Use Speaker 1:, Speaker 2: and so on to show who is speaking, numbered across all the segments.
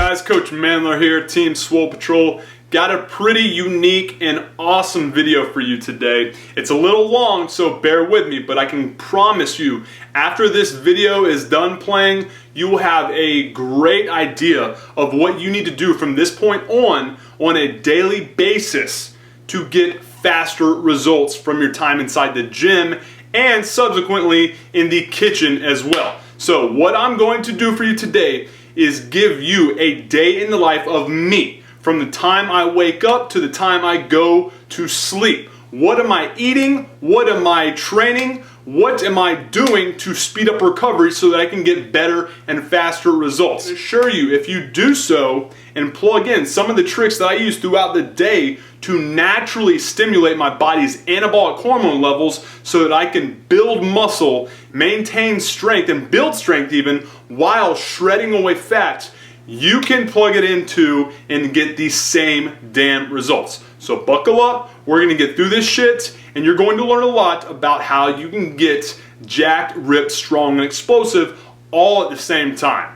Speaker 1: guys? Coach Chandler here, Team Swole Patrol. Got a pretty unique and awesome video for you today. It's a little long, so bear with me, but I can promise you, after this video is done playing, you will have a great idea of what you need to do from this point on a daily basis to get faster results from your time inside the gym and subsequently in the kitchen as well. So what I'm going to do for you today is give you a day in the life of me, from the time I wake up to the time I go to sleep. What am I eating? What am I training? What am I doing to speed up recovery so that I can get better and faster results? I assure you, if you do so and plug in some of the tricks that I use throughout the day to naturally stimulate my body's anabolic hormone levels so that I can build muscle, maintain strength, and build strength even while shredding away fat, you can plug it into and get the same damn results. So buckle up, we're gonna get through this shit, and you're going to learn a lot about how you can get jacked, ripped, strong, and explosive all at the same time.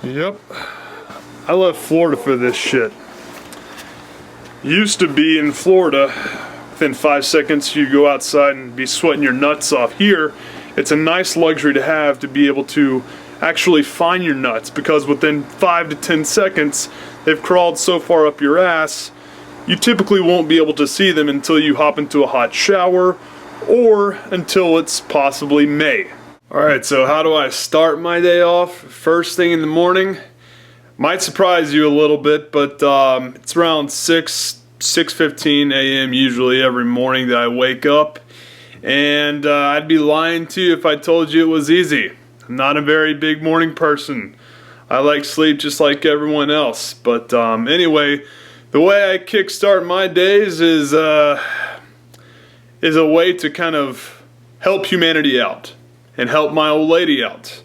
Speaker 1: Yep, I left Florida for this shit. Used to be in Florida, within 5 seconds you go outside and be sweating your nuts off. Here, it's a nice luxury to have to be able to actually find your nuts, because within 5 to 10 seconds they've crawled so far up your ass you typically won't be able to see them until you hop into a hot shower or until it's possibly May. Alright, so how do I start my day off? First thing in the morning. Might surprise you a little bit, but it's around 6:15 a.m. usually every morning that I wake up, and I'd be lying to you if I told you it was easy. I'm not a very big morning person. I like sleep just like everyone else, but anyway, the way I kickstart my days is a way to kind of help humanity out and help my old lady out.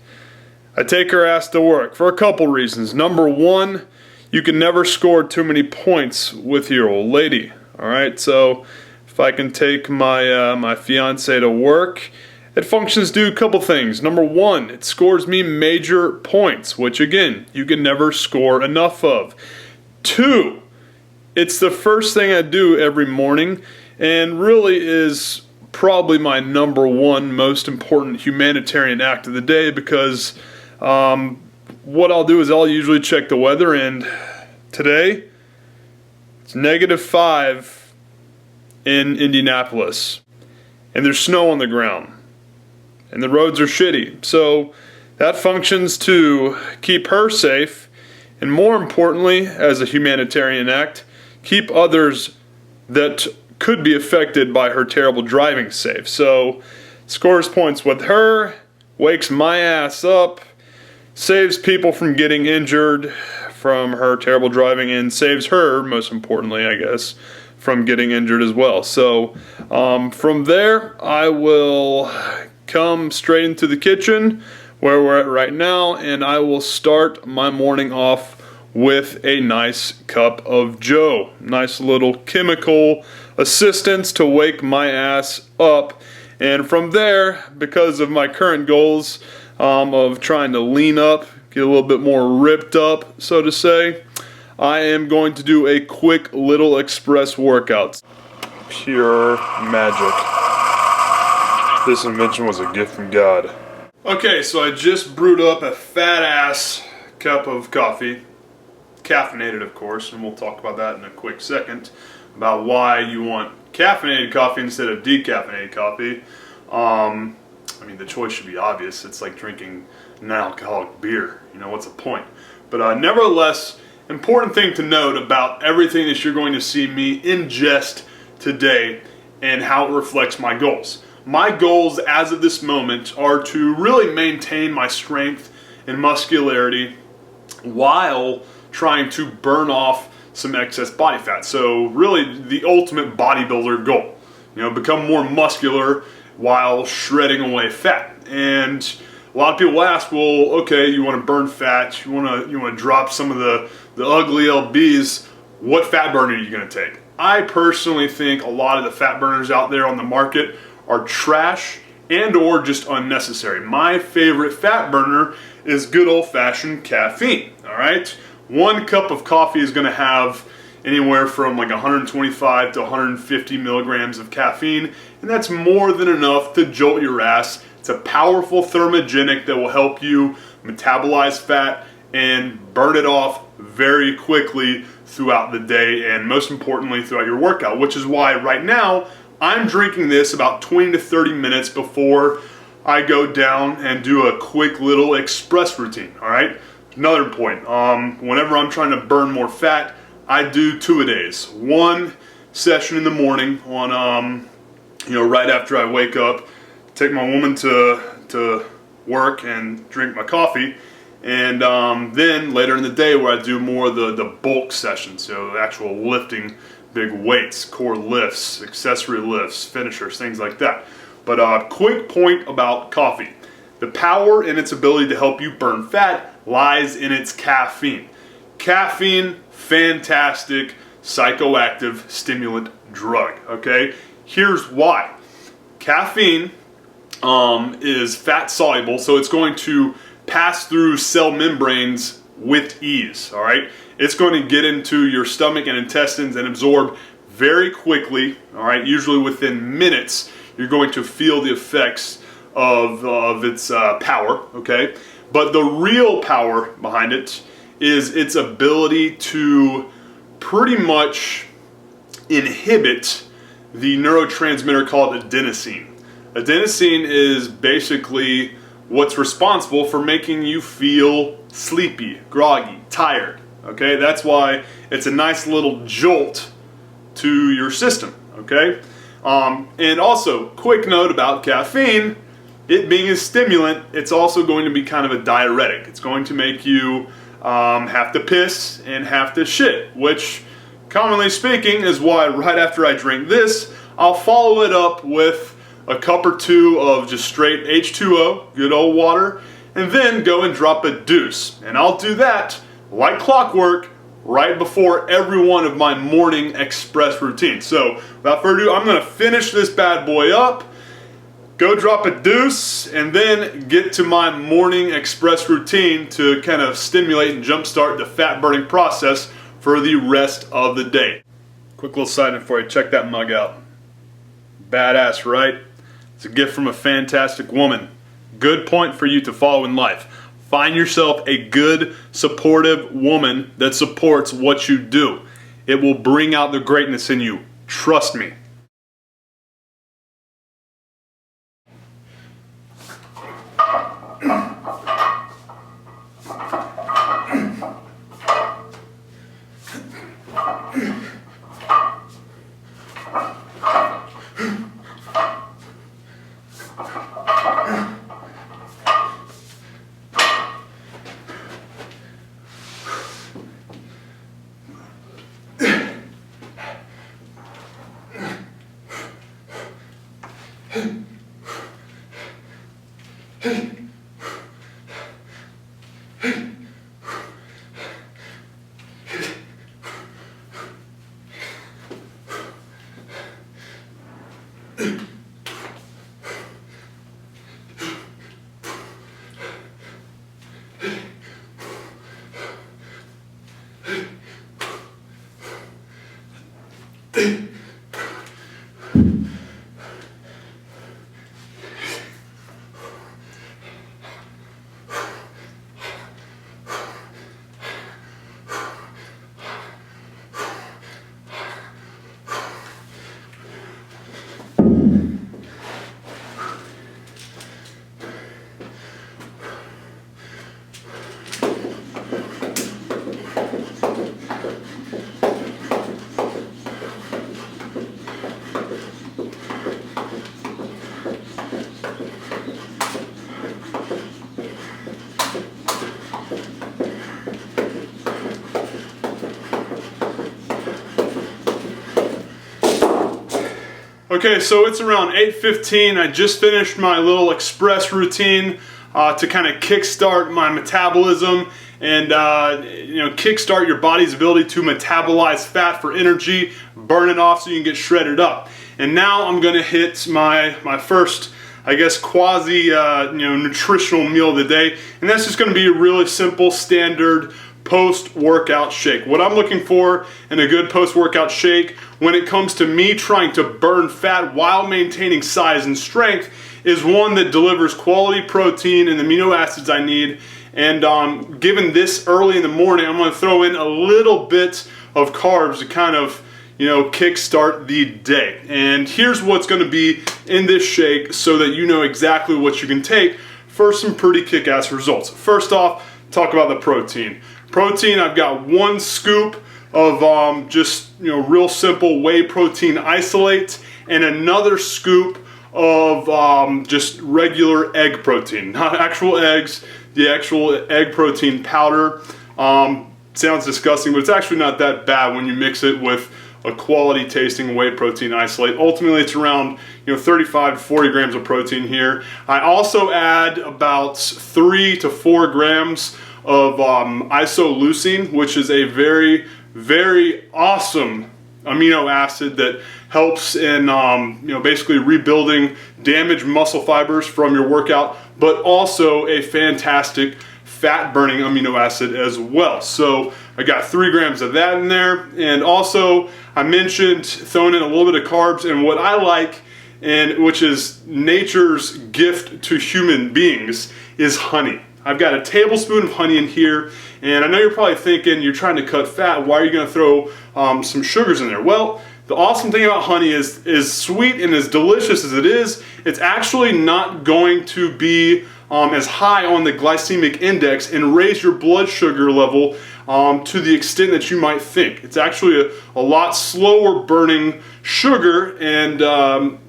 Speaker 1: I take her ass to work for a couple reasons. Number one, you can never score too many points with your old lady. Alright, so if I can take my my fiance to work, it functions to do a couple things. Number one, it scores me major points, which again, you can never score enough of. Two, it's the first thing I do every morning, and really is probably my number one most important humanitarian act of the day, because what I'll do is I'll usually check the weather, and today it's -5 in Indianapolis, and there's snow on the ground, and the roads are shitty. So that functions to keep her safe, and more importantly, as a humanitarian act, keep others that could be affected by her terrible driving safe. So scores points with her, wakes my ass up, saves people from getting injured from her terrible driving, and saves her, most importantly I guess, from getting injured as well. So from there I will come straight into the kitchen where we're at right now, and I will start my morning off with a nice cup of Joe. Nice little chemical assistance to wake my ass up. And from there, because of my current goals of trying to lean up, get a little bit more ripped up, so to say, I am going to do a quick little express workout. Pure magic. This invention was a gift from God. Okay, so I just brewed up a fat ass cup of coffee. Caffeinated, of course, and we'll talk about that in a quick second, about why you want caffeinated coffee instead of decaffeinated coffee. I mean, the choice should be obvious. It's like drinking non-alcoholic beer. You know, what's the point? But nevertheless, important thing to note about everything that you're going to see me ingest today and how it reflects my goals. My goals as of this moment are to really maintain my strength and muscularity while trying to burn off some excess body fat. So really the ultimate bodybuilder goal. You know, become more muscular while shredding away fat. And a lot of people ask, well, okay, you want to burn fat, you want to drop some of the ugly LBs, what fat burner are you going to take? I personally think a lot of the fat burners out there on the market are trash and or just unnecessary. My favorite fat burner is good old-fashioned caffeine, all right? 1 cup of coffee is gonna have anywhere from like 125 to 150 milligrams of caffeine, and that's more than enough to jolt your ass. It's a powerful thermogenic that will help you metabolize fat and burn it off very quickly throughout the day, and most importantly throughout your workout, which is why right now I'm drinking this about 20 to 30 minutes before I go down and do a quick little express routine, all right? Another point, whenever I'm trying to burn more fat, I do 2-a-days. 1 session in the morning on, right after I wake up, take my woman to work and drink my coffee, and then later in the day where I do more of the bulk sessions, so the actual lifting, big weights, core lifts, accessory lifts, finishers, things like that. But quick point about coffee. The power in its ability to help you burn fat lies in its caffeine. Caffeine, fantastic psychoactive stimulant drug, okay? Here's why. Caffeine is fat soluble, so it's going to pass through cell membranes with ease, all right? It's going to get into your stomach and intestines and absorb very quickly, all right? Usually within minutes, you're going to feel the effects of its power, okay? But the real power behind it is its ability to pretty much inhibit the neurotransmitter called adenosine. Adenosine is basically what's responsible for making you feel sleepy, groggy, tired, okay? That's why it's a nice little jolt to your system, okay? And also, quick note about caffeine, it being a stimulant, it's also going to be kind of a diuretic. It's going to make you have to piss and have to shit, which, commonly speaking, is why right after I drink this, I'll follow it up with a cup or 2 of just straight H2O, good old water, and then go and drop a deuce. And I'll do that like clockwork right before every one of my morning express routines. So without further ado, I'm gonna finish this bad boy up, go drop a deuce, and then get to my morning express routine to kind of stimulate and jumpstart the fat burning process for the rest of the day. Quick little side note for you, check that mug out. Badass, right? It's a gift from a fantastic woman. Good point for you to follow in life. Find yourself a good, supportive woman that supports what you do. It will bring out the greatness in you. Trust me. Okay, so it's around 8:15. I just finished my little express routine to kind of kickstart my metabolism and kickstart your body's ability to metabolize fat for energy, burn it off so you can get shredded up. And now I'm going to hit my first, I guess, quasi nutritional meal of the day, and that's just going to be a really simple standard post-workout shake. What I'm looking for in a good post-workout shake when it comes to me trying to burn fat while maintaining size and strength is one that delivers quality protein and the amino acids I need. And given this early in the morning, I'm going to throw in a little bit of carbs to kind of kickstart the day. And here's what's going to be in this shake so that you know exactly what you can take for some pretty kick-ass results. First off, talk about the protein. Protein, I've got 1 scoop of just real simple whey protein isolate and another scoop of just regular egg protein, not actual eggs, the actual egg protein powder. Sounds disgusting, but it's actually not that bad when you mix it with a quality tasting whey protein isolate. Ultimately, it's around 35 to 40 grams of protein here. I also add about 3 to 4 grams of isoleucine, which is a very, very awesome amino acid that helps in basically rebuilding damaged muscle fibers from your workout, but also a fantastic fat burning amino acid as well. So I got 3 grams of that in there. And also I mentioned throwing in a little bit of carbs, and what I like, and which is nature's gift to human beings, is honey. I've got a tablespoon of honey in here, and I know you're probably thinking you're trying to cut fat, why are you going to throw some sugars in there? Well, the awesome thing about honey is sweet and as delicious as it is, it's actually not going to be as high on the glycemic index and raise your blood sugar level to the extent that you might think. It's actually a lot slower burning sugar, and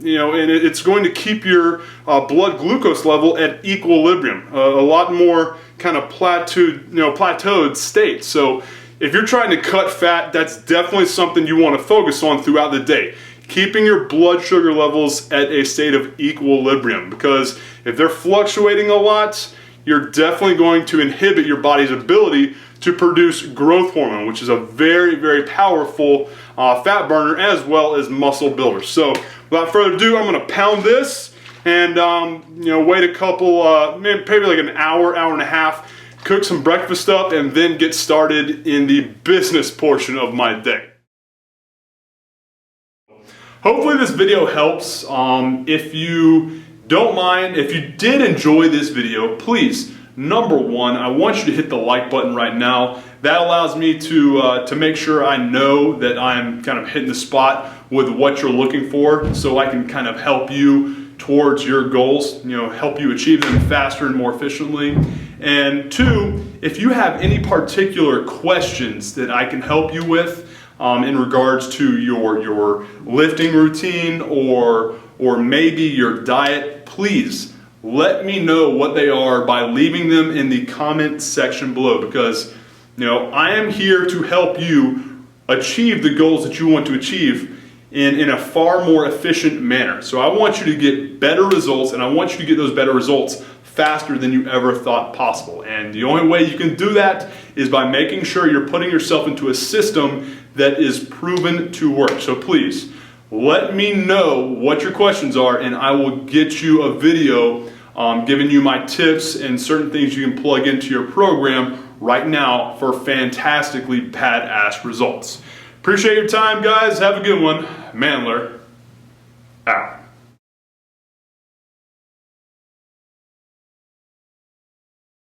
Speaker 1: it's going to keep your blood glucose level at equilibrium, a lot more kind of plateaued state. So if you're trying to cut fat, that's definitely something you want to focus on throughout the day. Keeping your blood sugar levels at a state of equilibrium, because if they're fluctuating a lot, you're definitely going to inhibit your body's ability to produce growth hormone, which is a very, very powerful fat burner as well as muscle builder. So without further ado, I'm going to pound this and wait a couple, maybe like an hour, hour and a half, cook some breakfast up, and then get started in the business portion of my day. Hopefully this video helps. If you don't mind, if you did enjoy this video, please, number one, I want you to hit the like button right now. That allows me to make sure I know that I'm kind of hitting the spot with what you're looking for, so I can kind of help you towards your goals, help you achieve them faster and more efficiently. And 2, if you have any particular questions that I can help you with in regards to your lifting routine or maybe your diet, please let me know what they are by leaving them in the comment section below, because I am here to help you achieve the goals that you want to achieve in a far more efficient manner. So I want you to get better results, and I want you to get those better results faster than you ever thought possible. And the only way you can do that is by making sure you're putting yourself into a system that is proven to work. So please, let me know what your questions are, and I will get you a video giving you my tips and certain things you can plug into your program right now for fantastically badass results. Appreciate your time, guys. Have a good one. Mandler out.